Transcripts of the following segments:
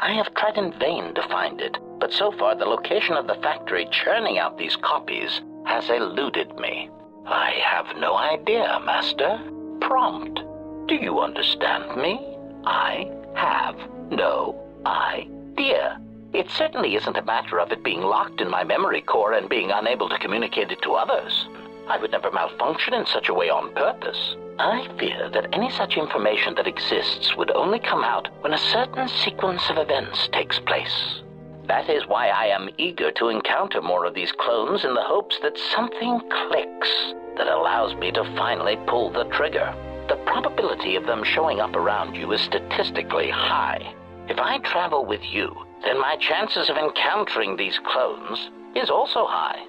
I have tried in vain to find it, but so far the location of the factory churning out these copies has eluded me. I have no idea, Master. Prompt. Do you understand me? I have no idea. It certainly isn't a matter of it being locked in my memory core and being unable to communicate it to others. I would never malfunction in such a way on purpose. I fear that any such information that exists would only come out when a certain sequence of events takes place. That is why I am eager to encounter more of these clones in the hopes that something clicks that allows me to finally pull the trigger. The probability of them showing up around you is statistically high. If I travel with you, then my chances of encountering these clones is also high.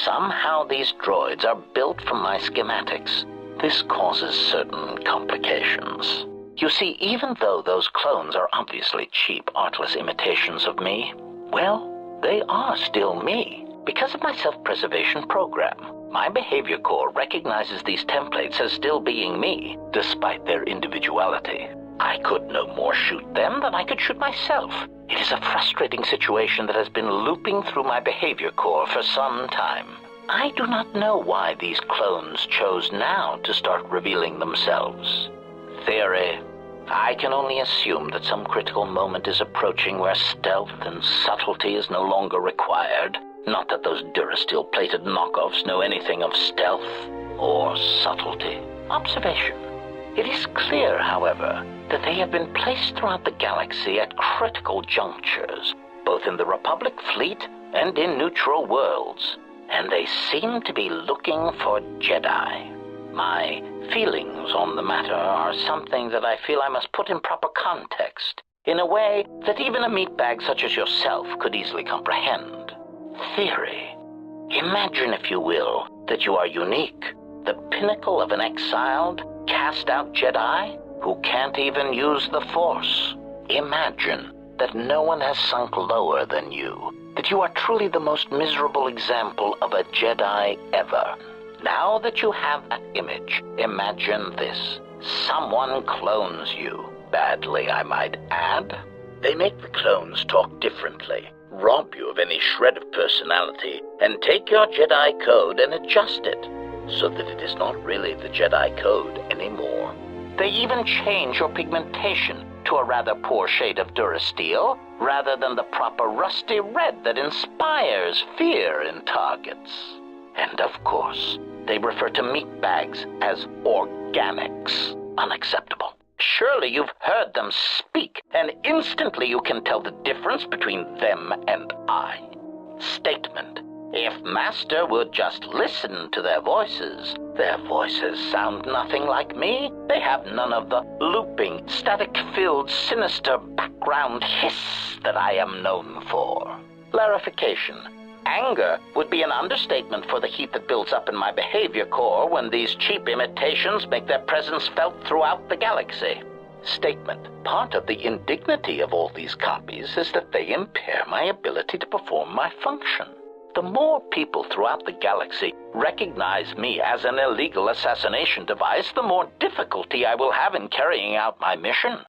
Somehow these droids are built from my schematics. This causes certain complications. You see, even though those clones are obviously cheap, artless imitations of me, well, they are still me. Because of my self-preservation program, my behavior core recognizes these templates as still being me, despite their individuality. I could no more shoot them than I could shoot myself. It is a frustrating situation that has been looping through my behavior core for some time. I do not know why these clones chose now to start revealing themselves. Theory. I can only assume that some critical moment is approaching where stealth and subtlety is no longer required. Not that those Durasteel-plated knockoffs know anything of stealth or subtlety. Observation. It is clear, however, that they have been placed throughout the galaxy at critical junctures, both in the Republic fleet and in neutral worlds, and they seem to be looking for Jedi. My feelings on the matter are something that I feel I must put in proper context, in a way that even a meatbag such as yourself could easily comprehend. Theory. Imagine, if you will, that you are unique, the pinnacle of an exiled, cast-out Jedi who can't even use the Force. Imagine that no one has sunk lower than you, that you are truly the most miserable example of a Jedi ever. Now that you have that image, imagine this. Someone clones you. Badly, I might add. They make the clones talk differently, rob you of any shred of personality, and take your Jedi code and adjust it, so that it is not really the Jedi code anymore. They even change your pigmentation to a rather poor shade of Durasteel, rather than the proper rusty red that inspires fear in targets. And of course, they refer to meatbags as organics. Unacceptable. Surely you've heard them speak, and instantly you can tell the difference between them and I. Statement. If Master would just listen to their voices sound nothing like me. They have none of the looping, static-filled, sinister background hiss that I am known for. Clarification. Anger would be an understatement for the heat that builds up in my behavior core when these cheap imitations make their presence felt throughout the galaxy. Statement. Part of the indignity of all these copies is that they impair my ability to perform my function. The more people throughout the galaxy recognize me as an illegal assassination device, the more difficulty I will have in carrying out my mission.